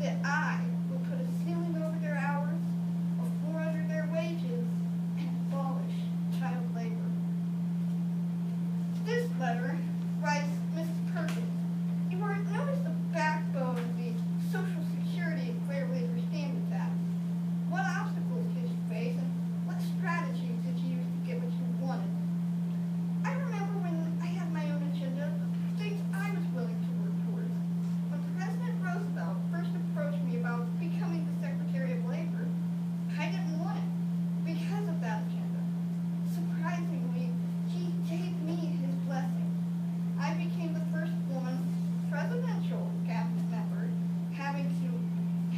that I would put a ceiling over their hours, a floor under their wages, and abolish child labor. This letter writes Mrs. Perkins, you are known as the backbone of the Social Security and Fair Labor Standards Act. What obstacles did you face and what strategies did you use to get what you wanted? I remember when I had my own agenda, the things I was willing to work towards. When President Roosevelt first approached me about becoming the Secretary of Labor, I didn't want it because of that agenda. Surprisingly, he gave me his blessing. I became the first woman presidential cabinet member, having to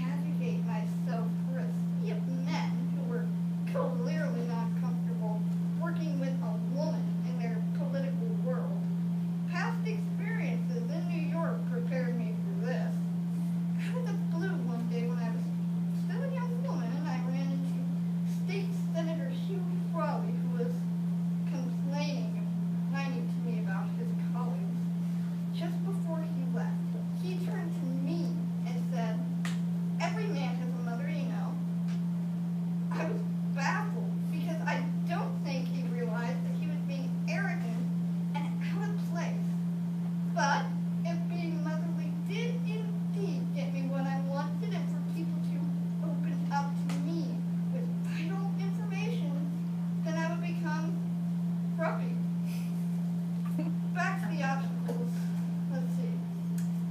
navigate myself through a sea of men who were clearly not comfortable working with a woman in their political world. Past experiences in New York prepared me for this. Out of the blue one day when I was still a young woman, I ran into State Senator Hugh Frawley, who was complaining and whining to me about his colleagues. Just before he left, he turned to me and said, every man has a mother, you know. I was baffled because I don't think he realized that he was being arrogant and out of place. But if being motherly did indeed get me what I wanted and for people to open up to me with vital information, then I would become grumpy. Back to the obstacles. Let's see.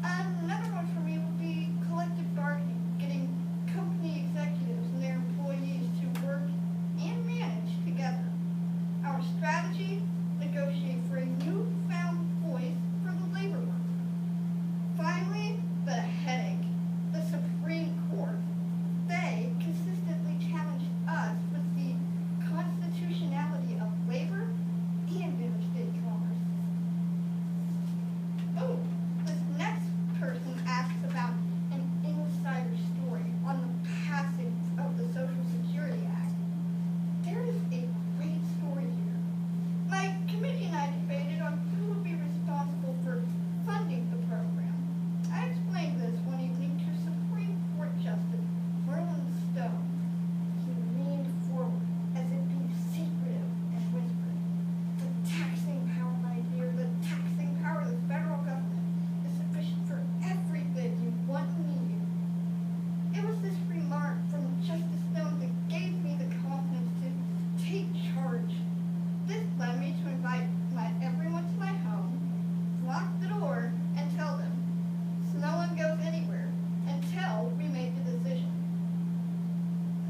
Another one for me would be collective bargaining, getting company executives and their employees to work and manage together. Our strategy, negotiate for a newfound voice for the labor worker. Finally, the headache, the Supreme Court. They consistently challenged us with the constitutionality of labor and interstate commerce. Oh, this next person asks about an insider story on the passing of the Social Security Act. There is a great story here. My committee and I debated on who would be responsible for funding the program. I explained this one evening to Supreme Court Justice Merlin Stone. He leaned forward as if being secretive and whispered, the taxing power, my dear, the taxing power of the federal government is sufficient for everything you want and need. It was this remark from Justice Stone that gave me the confidence to take charge. This led me to invite everyone to my home, lock the door, and tell them, so no one goes anywhere until we make the decision.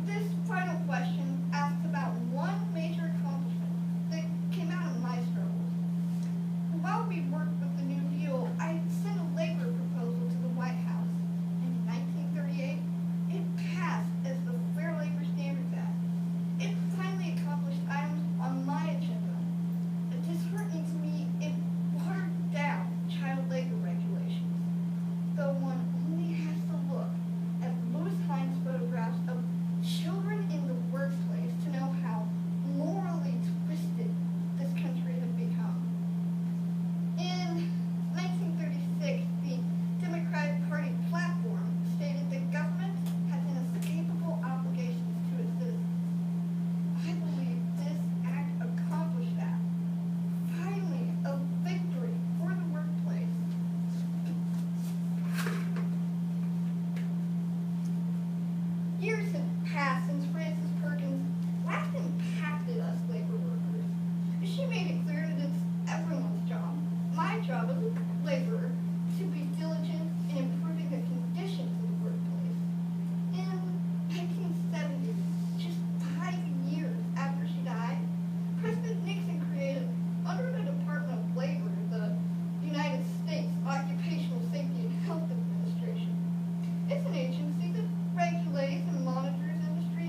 This final question asks about one major accomplishment that came out of my struggles. While we worked with the New Deal, I sent a labor proposal to the White House. In 1938, it passed as the Fair Labor Standards Act. It finally accomplished items on my agenda. Disheartening to me, it watered down child labor regulations. Though one only has to look at Louis Hines' photographs of children in the workplace to know how morally twisted this country has become. In 1936, the Democratic Party platform stated that government has inescapable obligations to its citizens. I believe this act accomplished that. Finally, a victory for the workplace. Years have passed since Frances Perkins last impacted us labor workers. She made it clear that it's everyone's job, my job as a laborer, to be diligent in improving the conditions of the workplace. In 1970, just 5 years after she died, President Nixon created, under the Department of Labor, the United States Occupational Safety and Health Administration. It's an agency that regulates and monitors industry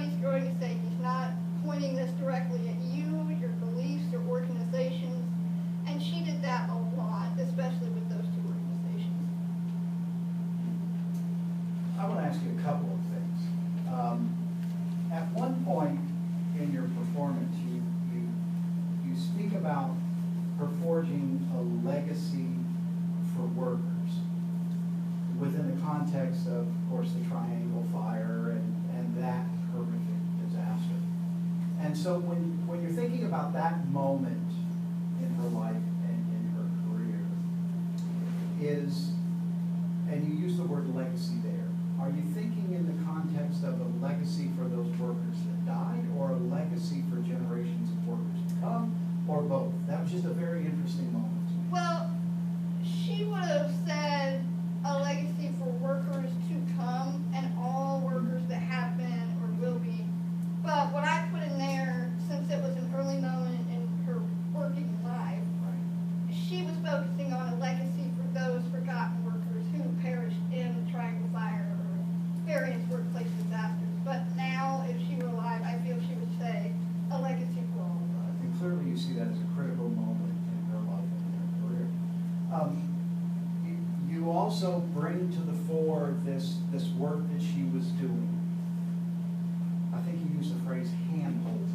everybody's going to say he's not pointing this directly at you, your beliefs, or organizations. And she did that a lot, especially with those two organizations. I want to ask you a couple of things. At one point in your performance, you speak about her forging a legacy for workers within the context of course, the Triangle Fire and that horrific disaster. And so when you're thinking about that moment in her life and in her career, and you use the word legacy there, are you thinking in the context of a legacy for those workers that died, or a legacy for generations of workers to come, or both? That was just a very interesting moment to me. Well, she would have said a legacy for workers to come and all workers that have been or will be. But what I put in there, since it was an early moment in her working life, she was focusing on a legacy for those forgotten workers who perished in the Triangle Fire or various workplace disasters. But now, if she were alive, I feel she would say a legacy for all of us. And clearly you see that as a critical moment in her life and in her career. You also bring to the fore this work that she was doing. I think you used the phrase hand-holding,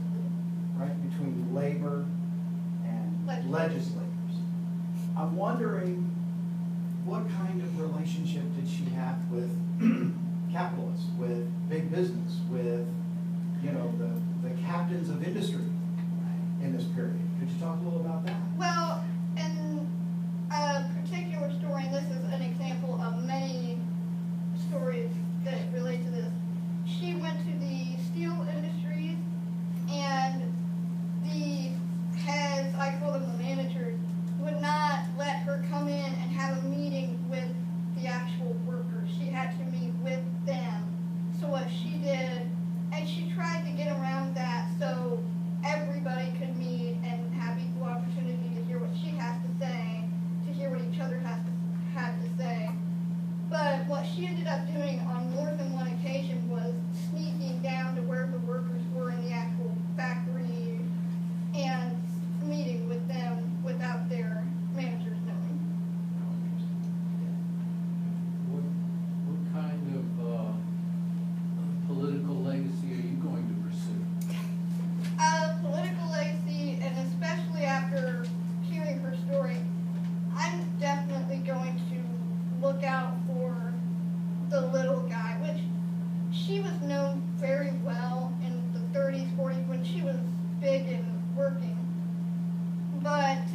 right, between labor and legislators. I'm wondering, what kind of relationship did she have with capitalists, with big business, with the captains of industry in this period? Could you talk a little about that? Well, in a particular story, and this is an example of many stories that relate to this, she went to the steel industries, and the heads, I call them the managers, would not let her come in and have a meeting with the actual workers. She had to meet with them. So what she did, and she tried to get around that so everybody could meet and have equal opportunity to hear what she has to say, to hear what each other had to say. But what she ended up doing on more than one occasion was sneaking down to where the workers were in the actual factory and meeting with them without their managers knowing. What kind of political legacy are you going to pursue? Political legacy, and especially after hearing her story, I'm definitely going to look out for the little guy, which she was known very well in the 30s, 40s when she was big and working. But